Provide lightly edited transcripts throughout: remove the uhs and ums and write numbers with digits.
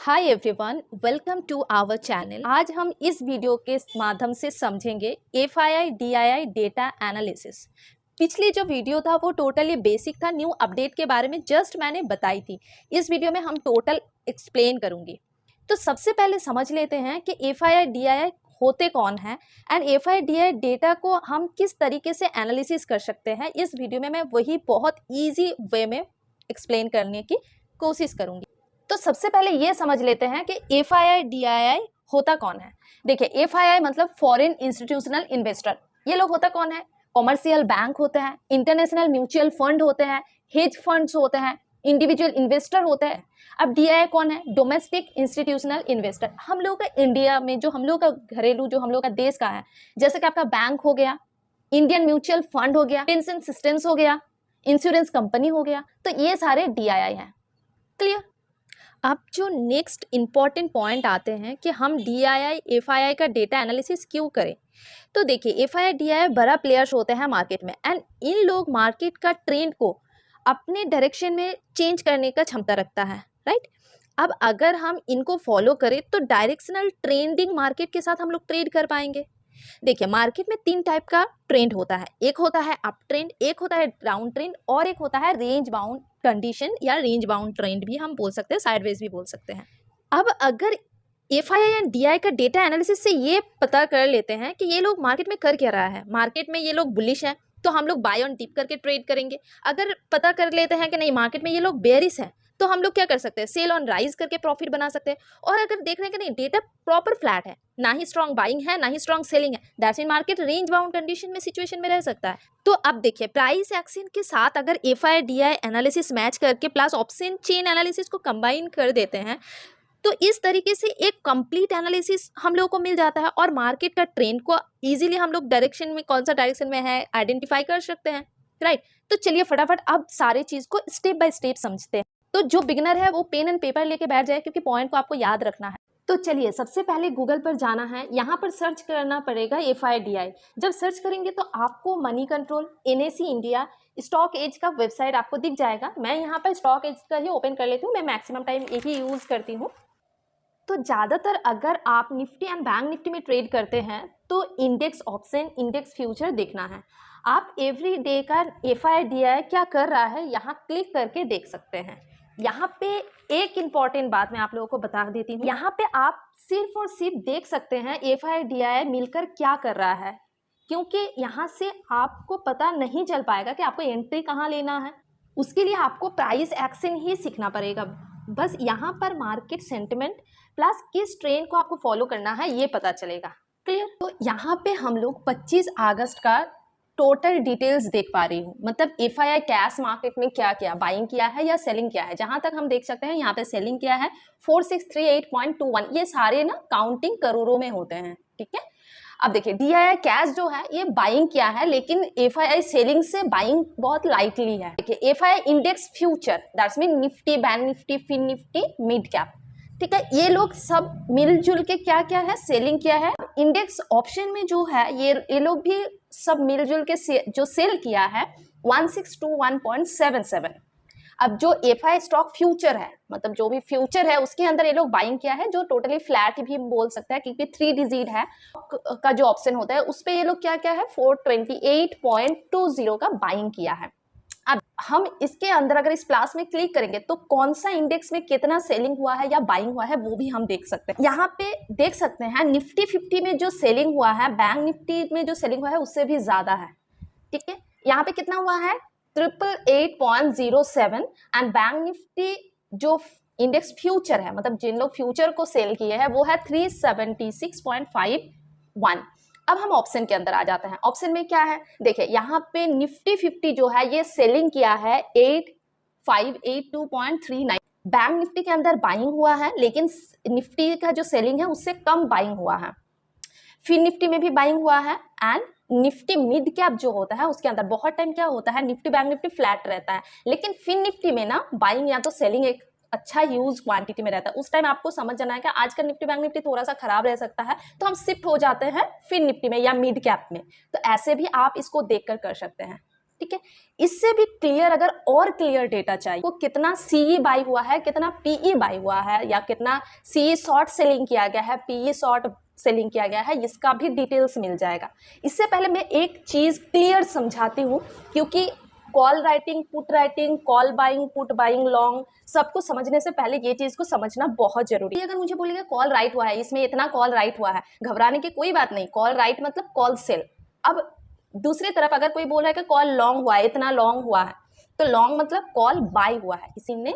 Hi everyone, welcome to our channel. आज हम इस वीडियो के माध्यम से समझेंगे एफआईआई डीआईआई डेटा एनालिसिस। पिछली जो वीडियो था वो टोटली बेसिक था, न्यू अपडेट के बारे में जस्ट मैंने बताई थी। इस वीडियो में हम टोटल एक्सप्लेन करूंगी। तो सबसे पहले समझ लेते हैं कि एफआईआई डीआईआई होते कौन है एंड एफआईआई डीआईआई डेटा को हम किस तरीके से एनालिसिस कर सकते हैं। इस वीडियो में मैं वही बहुत ईजी वे में एक्सप्लेन करने की कोशिश करूंगी। तो सबसे पहले ये समझ लेते हैं कि एफआईआई डीआईआई होता कौन है। देखिए, एफआईआई मतलब फॉरेन इंस्टीट्यूशनल इन्वेस्टर। ये लोग होता कौन है? कॉमर्शियल बैंक होते हैं, इंटरनेशनल म्यूचुअल फंड होते हैं, हेज फंड्स होते हैं, इंडिविजुअल इन्वेस्टर होते हैं। अब डीआईआई कौन है? Domestic institutional investor. हम लोग का इंडिया में जो हम लोग का घरेलू जो हम लोग का देश का है, जैसे कि आपका बैंक हो गया, इंडियन म्यूचुअल फंड हो गया, पेंशन सिस्टम्स हो गया, इंश्योरेंस कंपनी हो गया, तो ये सारे डीआईआई हैं। क्लियर? अब जो नेक्स्ट इम्पॉर्टेंट पॉइंट आते हैं कि हम डीआईआई एफआईआई का डेटा एनालिसिस क्यों करें। तो देखिए, एफआईआई डीआईआई बड़ा प्लेयर्स होते हैं मार्केट में एंड इन लोग मार्केट का ट्रेंड को अपने डायरेक्शन में चेंज करने का क्षमता रखता है, राइट। अब अगर हम इनको फॉलो करें तो डायरेक्शनल ट्रेंडिंग मार्केट के साथ हम लोग ट्रेड कर पाएंगे। देखिए, मार्केट में 3 टाइप का ट्रेंड होता है। एक होता है अप ट्रेंड, एक होता है डाउन ट्रेंड और एक होता है रेंज बाउंड कंडीशन या रेंज बाउंड ट्रेंड भी हम बोल सकते हैं, साइडवेज भी बोल सकते हैं। अब अगर एफआईआई एंड डीआई का डेटा एनालिसिस से ये पता कर लेते हैं कि ये लोग मार्केट में कर क्या रहा है, मार्केट में ये लोग बुलिश है तो हम लोग बाय ऑन डिप करके ट्रेड करेंगे। अगर पता कर लेते हैं कि नहीं, मार्केट में ये लोग बेयरिश है, तो हम लोग क्या कर सकते हैं, सेल ऑन राइज करके प्रॉफिट बना सकते हैं। और अगर देख रहे हैं कि नहीं, डेटा प्रॉपर फ्लैट है, ना ही स्ट्रॉन्ग बाइंग है ना ही स्ट्रॉन्ग सेलिंग है, that's mean market range bound condition में सिचुएशन में रह सकता है। तो अब देखिए, प्राइस एक्शन के साथ अगर एफआईआई डीआई एनालिसिस मैच करके प्लस ऑप्शन चेन एनालिसिस को कंबाइन कर देते हैं तो इस तरीके से एक कंप्लीट एनालिसिस हम लोगों को मिल जाता है और मार्केट का ट्रेंड को इजीली हम लोग डायरेक्शन में कौन सा डायरेक्शन में है आइडेंटिफाई कर सकते हैं, राइट। तो चलिए फटाफट अब सारे चीज को स्टेप बाय स्टेप समझते हैं। तो जो बिगिनर है वो पेन एंड पेपर लेके बैठ जाए क्योंकि पॉइंट को आपको याद रखना है। तो चलिए, सबसे पहले गूगल पर जाना है, यहाँ पर सर्च करना पड़ेगा एफआईआई डीआई। जब सर्च करेंगे तो आपको money control, NAC India, stock edge का वेबसाइट आपको दिख जाएगा। मैं यहाँ पर स्टॉक एज का ही ओपन कर लेती हूँ, मैं मैक्सिमम टाइम यही यूज करती हूँ। तो ज़्यादातर अगर आप निफ्टी एंड बैंक निफ्टी में ट्रेड करते हैं तो इंडेक्स ऑप्शन, इंडेक्स फ्यूचर देखना है। आप एवरी डे का एफआईआई डीआई क्या कर रहा है यहाँ क्लिक करके देख सकते हैं। यहाँ पे एक इम्पॉर्टेंट बात मैं आप लोगों को बता देती हूँ, यहाँ पे आप सिर्फ और सिर्फ देख सकते हैं एफआईआई डीआई मिलकर क्या कर रहा है, क्योंकि यहाँ से आपको पता नहीं चल पाएगा कि आपको एंट्री कहाँ लेना है। उसके लिए आपको प्राइस एक्शन ही सीखना पड़ेगा। बस यहाँ पर मार्केट सेंटिमेंट प्लस किस ट्रेंड को आपको फॉलो करना है ये पता चलेगा। क्लियर? तो यहाँ पे हम लोग 25 अगस्त का टोटल डिटेल्स देख पा रही हूँ, मतलब एफआईआई कैश मार्केट में क्या क्या बाइंग किया है या सेलिंग किया है। जहां तक हम देख सकते हैं यहाँ पे सेलिंग किया है 4638.21। ये सारे ना काउंटिंग करोड़ों में होते हैं, ठीक है। अब देखिए, डीआईआई कैश जो है ये बाइंग किया है, लेकिन एफआईआई सेलिंग से बाइंग बहुत लाइटली है। देखिए, FII index future that's mean Nifty, bank Nifty, fin Nifty, mid cap, ठीक है, ये लोग सब मिलजुल के क्या क्या है, सेलिंग किया है। इंडेक्स ऑप्शन में जो है ये लोग भी सब मिलजुल के जो सेल किया है 1621.77। अब जो एफआई स्टॉक फ्यूचर है, मतलब जो भी फ्यूचर है उसके अंदर ये लोग बाइंग किया है, जो टोटली फ्लैट भी बोल सकता है क्योंकि 3 डिजिट है का जो ऑप्शन होता है उस पे ये लोग क्या क्या है 428.20 का बाइंग किया है। अब हम इसके अंदर अगर इस प्लस में क्लिक करेंगे तो कौन सा इंडेक्स में कितना सेलिंग हुआ है या बाइंग हुआ है वो भी हम देख सकते हैं। यहाँ पे देख सकते हैं निफ्टी 50 में जो सेलिंग हुआ है बैंक निफ्टी में जो सेलिंग हुआ है उससे भी ज्यादा है, ठीक है। यहाँ पे कितना हुआ है 888.07 एंड बैंक निफ्टी जो इंडेक्स फ्यूचर है, मतलब जिन लोग फ्यूचर को सेल किए हैं वो है 376.51। अब हम ऑप्शन के अंदर आ जाते हैं। ऑप्शन में क्या है, देखिए यहाँ पे निफ्टी 50 जो है ये सेलिंग किया है 8582.39। बैंक निफ्टी के अंदर बाइंग हुआ है, लेकिन निफ्टी का जो सेलिंग है उससे कम बाइंग हुआ है। फिन निफ्टी में भी बाइंग हुआ है एंड निफ्टी मिड कैप जो होता है उसके अंदर बहुत टाइम क्या होता है, निफ्टी बैंक निफ्टी फ्लैट रहता है, लेकिन फिन निफ्टी में ना बाइंग या तो सेलिंग एक अच्छा ह्यूज क्वांटिटी में रहता है। उस टाइम आपको समझ जाना है कि आज का निफ्टी बैंक निफ्टी थोड़ा सा खराब रह सकता है, तो हम शिफ्ट हो जाते हैं फिन निफ्टी में या मिड कैप में। तो ऐसे भी आप इसको देखकर कर सकते हैं, ठीक है। इससे भी क्लियर, अगर और क्लियर डेटा चाहिए, वो कितना सीई बाई हुआ है, कितना पीई बाई हुआ है, या कितना सीई शॉर्ट सेलिंग किया गया है, पीई शॉर्ट सेलिंग किया गया है, इसका भी डिटेल्स मिल जाएगा। इससे पहले मैं एक चीज़ क्लियर समझाती हूँ, क्योंकि call writing, put writing, call buying, put buying, long, सबको समझने से पहले ये चीज़ को समझना बहुत जरूरी है। अगर मुझे बोलेगा कॉल राइट हुआ है, इसमें इतना कॉल राइट हुआ है, घबराने की कोई बात नहीं। कॉल राइट मतलब कॉल सेल। अब दूसरी तरफ अगर कोई बोल रहा है कि कॉल लॉन्ग हुआ है, इतना लॉन्ग हुआ है, तो लॉन्ग मतलब कॉल बाय हुआ है, किसी ने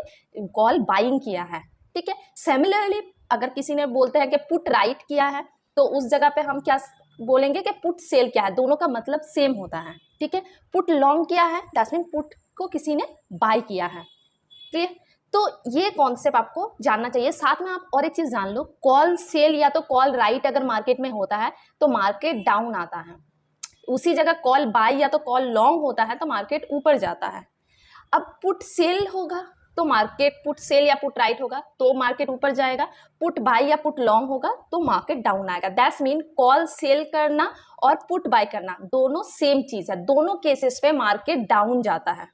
कॉल बाइंग किया है, ठीक है। सिमिलरली अगर किसी ने बोलते हैं कि पुट राइट किया है, तो उस जगह पे हम क्या बोलेंगे कि पुट सेल किया है। दोनों का मतलब सेम होता है, ठीक है। पुट लॉन्ग किया है, दैट मीन पुट को किसी ने बाय किया है, क्लियर। तो ये कॉन्सेप्ट आपको जानना चाहिए। साथ में आप और एक चीज जान लो, कॉल सेल या तो कॉल राइट अगर मार्केट में होता है तो मार्केट डाउन आता है, उसी जगह कॉल बाय या तो कॉल लॉन्ग होता है तो मार्केट ऊपर जाता है। अब पुट सेल होगा तो मार्केट, पुट सेल या पुट राइट होगा तो मार्केट ऊपर जाएगा, पुट बाय या पुट लॉन्ग होगा तो मार्केट डाउन आएगा। दैट्स मीन कॉल सेल करना और पुट बाय करना दोनों सेम चीज है, दोनों केसेस पे मार्केट डाउन जाता है।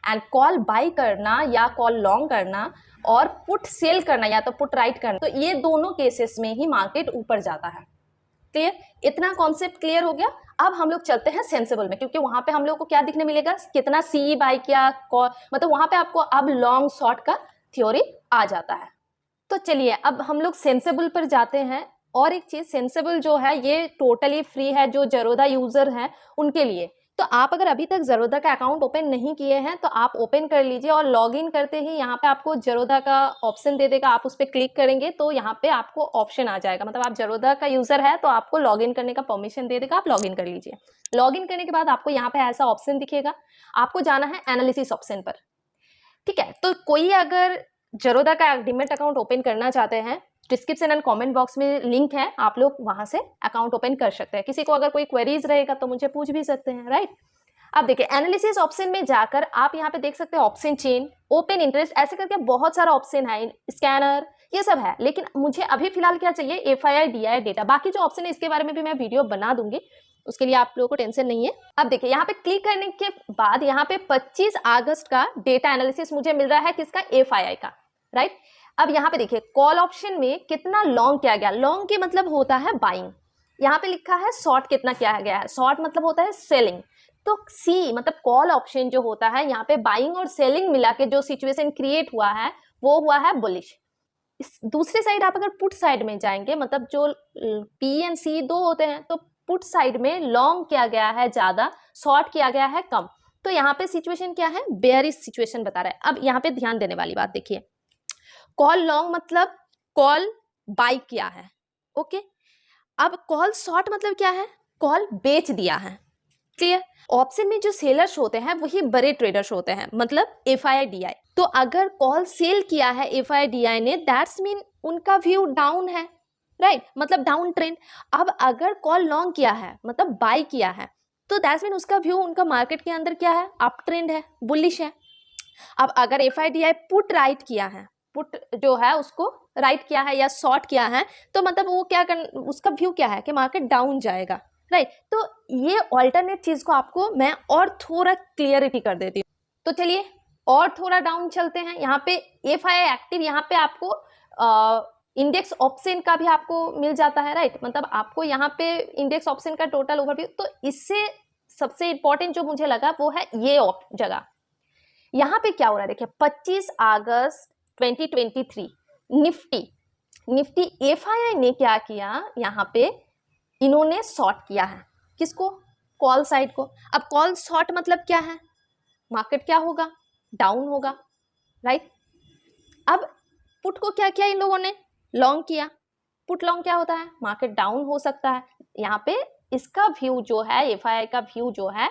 एंड कॉल बाय करना या कॉल लॉन्ग करना और पुट सेल करना या तो पुट राइट करना, तो ये दोनों केसेस में ही मार्केट ऊपर जाता है, क्लियर। इतना कॉन्सेप्ट क्लियर हो गया। अब हम लोग चलते हैं सेंसिबल में, क्योंकि वहां पे हम लोग को क्या दिखने मिलेगा, कितना सी बाय किया, मतलब वहां पे आपको अब लॉन्ग शॉर्ट का थ्योरी आ जाता है। तो चलिए अब हम लोग सेंसिबल पर जाते हैं। और एक चीज, सेंसिबल जो है ये टोटली फ्री है, जो जरोधा यूजर है उनके लिए। तो आप अगर अभी तक जरोधा का अकाउंट ओपन नहीं किए हैं तो आप ओपन कर लीजिए, और लॉगिन करते ही यहाँ पे आपको जरोधा का ऑप्शन दे देगा। आप उस पर क्लिक करेंगे तो यहाँ पे आपको ऑप्शन आ जाएगा, मतलब आप जरोधा का यूजर है तो आपको लॉगिन करने का परमिशन दे देगा, आप लॉगिन कर लीजिए। लॉगिन करने के बाद आपको यहाँ पे ऐसा ऑप्शन दिखेगा, आपको जाना है एनालिसिस ऑप्शन पर, ठीक है। तो कोई अगर जरोधा का डीमैट अकाउंट ओपन करना चाहते हैं, डिस्क्रिप्शन एंड कमेंट बॉक्स में लिंक है, आप लोग वहां से अकाउंट ओपन कर सकते हैं। किसी को अगर कोई क्वेरीज रहेगा तो मुझे पूछ भी सकते हैं, राइट। अब देखिए एनालिसिस ऑप्शन में जाकर आप यहाँ पे देख सकते हैं ऑप्शन चेन, ओपन इंटरेस्ट, ऐसे करके बहुत सारा ऑप्शन है, स्कैनर, ये सब है। लेकिन मुझे अभी फिलहाल क्या चाहिए, एफआईआई डीआईआई डेटा। बाकी जो ऑप्शन है इसके बारे में भी मैं वीडियो बना दूंगी, उसके लिए आप लोगों को टेंशन नहीं है। अब देखिए यहाँ पे क्लिक करने के बाद यहाँ पे 25 अगस्त का डेटा एनालिसिस मुझे मिल रहा है, किसका, एफआईआई का, राइट। अब यहाँ पे देखिए कॉल ऑप्शन में कितना लॉन्ग किया गया, लॉन्ग के मतलब होता है बाइंग। यहाँ पे लिखा है शॉर्ट कितना किया गया है, शॉर्ट मतलब होता है सेलिंग। तो सी मतलब कॉल ऑप्शन जो होता है, यहाँ पे बाइंग और सेलिंग मिला के जो सिचुएशन क्रिएट हुआ है वो हुआ है बुलिश। इस दूसरे साइड आप अगर पुट साइड में जाएंगे, मतलब जो पी एंड सी दो होते हैं, तो पुट साइड में लॉन्ग किया गया है ज्यादा, शॉर्ट किया गया है कम। तो यहाँ पे सिचुएशन क्या है, बेयरिश सिचुएशन बता रहा है। अब यहाँ पे ध्यान देने वाली बात देखिए, कॉल लॉन्ग मतलब कॉल बाय किया है, ओके। अब कॉल शॉर्ट मतलब क्या है, कॉल बेच दिया है, क्लियर। ऑप्शन में जो सेलर्स होते हैं वही बड़े ट्रेडर्स होते हैं, मतलब एफआईआई डीआई। तो अगर कॉल सेल किया है एफआईआई डीआई ने, दैट्स मीन उनका व्यू डाउन है, राइट, मतलब डाउन ट्रेंड। अब अगर कॉल लॉन्ग किया है मतलब बाय किया है, तो दैट्स मीन उसका व्यू, उनका मार्केट के अंदर क्या है, अप ट्रेंड है, बुलिश है। अब अगर एफआईआई डीआई पुट राइट किया है, पुट जो है उसको राइट किया है या शॉर्ट किया है, तो मतलब वो क्या उसका व्यू क्या है कि मार्केट डाउन जाएगा, राइट। तो ये ऑल्टरनेट चीज को आपको मैं और थोड़ा क्लियरिटी कर देती हूँ। तो चलिए और थोड़ा डाउन चलते हैं। यहाँ पे एफआईआई एक्टिव, यहाँ पे आपको इंडेक्स ऑप्शन का भी आपको मिल जाता है, राइट। मतलब आपको यहाँ पे इंडेक्स ऑप्शन का टोटल ओवरव्यू। तो इससे सबसे इंपॉर्टेंट जो मुझे लगा वो है ये जगह। यहाँ पे क्या हो रहा है देखिए, 25 अगस्त 2023 निफ्टी एफआईआई ने क्या किया, यहाँ पे इन्होंने शॉर्ट किया है, किसको, कॉल साइड को। अब कॉल शॉर्ट मतलब क्या है, मार्केट क्या होगा, डाउन होगा, राइट। अब पुट को क्या किया इन लोगों ने, लॉन्ग किया। पुट लॉन्ग क्या होता है, मार्केट डाउन हो सकता है। यहाँ पे इसका व्यू जो है, एफआईआई का व्यू जो है,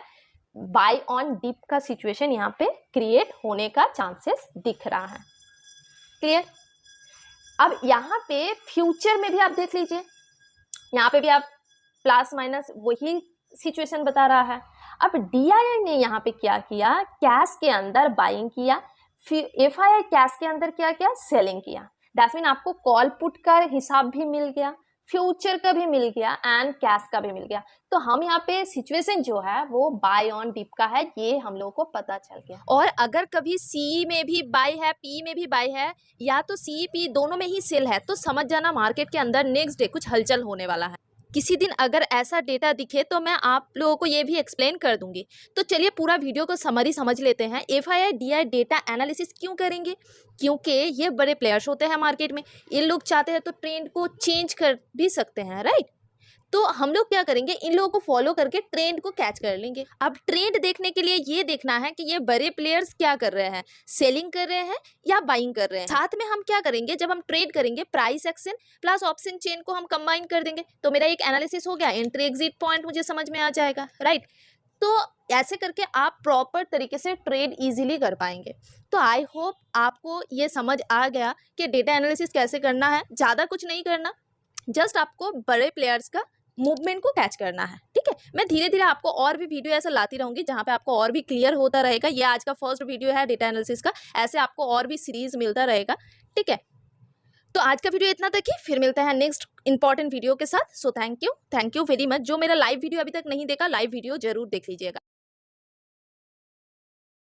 बाय ऑन डिप का सिचुएशन यहाँ पे क्रिएट होने का चांसेस दिख रहा है, क्लियर। अब यहाँ पे फ्यूचर में भी आप देख लीजिए, यहाँ पे भी आप प्लस माइनस वही सिचुएशन बता रहा है। अब डीआईआई ने यहाँ पे क्या किया, कैश के अंदर बाइंग किया, फिर एफआईआई कैश के अंदर क्या किया, सेलिंग किया। दैट मीन आपको कॉल पुट का हिसाब भी मिल गया, फ्यूचर का भी मिल गया एंड कैश का भी मिल गया। तो हम यहाँ पे सिचुएशन जो है वो बाय ऑन डिप का है, ये हम लोगों को पता चल गया। और अगर कभी सी में भी बाय है, पी में भी बाय है, या तो सी पी दोनों में ही सेल है, तो समझ जाना मार्केट के अंदर नेक्स्ट डे कुछ हलचल होने वाला है। किसी दिन अगर ऐसा डेटा दिखे तो मैं आप लोगों को ये भी एक्सप्लेन कर दूंगी। तो चलिए पूरा वीडियो को समरी समझ लेते हैं। एफआईआई डीआई डेटा एनालिसिस क्यों करेंगे? क्योंकि ये बड़े प्लेयर्स होते हैं मार्केट में, ये लोग चाहते हैं तो ट्रेंड को चेंज कर भी सकते हैं, राइट। तो हम लोग क्या करेंगे, इन लोगों को फॉलो करके ट्रेंड को कैच कर लेंगे। अब ट्रेंड देखने के लिए ये देखना है कि ये बड़े प्लेयर्स क्या कर रहे हैं, सेलिंग कर रहे हैं या बाइंग कर रहे हैं। साथ में हम क्या करेंगे, जब हम ट्रेड करेंगे price action plus option chain को हम कंबाइन कर देंगे, तो मेरा एक एनालिसिस हो गया, एंट्री एग्जिट पॉइंट मुझे समझ में आ जाएगा, राइट। तो ऐसे करके आप प्रॉपर तरीके से ट्रेड इजीली कर पाएंगे। तो आई होप आपको ये समझ आ गया कि डेटा एनालिसिस कैसे करना है। ज़्यादा कुछ नहीं करना, जस्ट आपको बड़े प्लेयर्स का मूवमेंट को कैच करना है, ठीक है। मैं धीरे धीरे आपको और भी वीडियो ऐसा लाती रहूंगी जहां पे आपको और भी क्लियर होता रहेगा। ये आज का फर्स्ट वीडियो है डेटा एनालिसिस का, ऐसे आपको और भी सीरीज मिलता रहेगा, ठीक है। तो आज का वीडियो इतना तक ही, फिर मिलते हैं नेक्स्ट इंपॉर्टेंट वीडियो के साथ। So thank you very much. जो मेरा लाइव वीडियो अभी तक नहीं देखा, लाइव वीडियो जरूर देख लीजिएगा।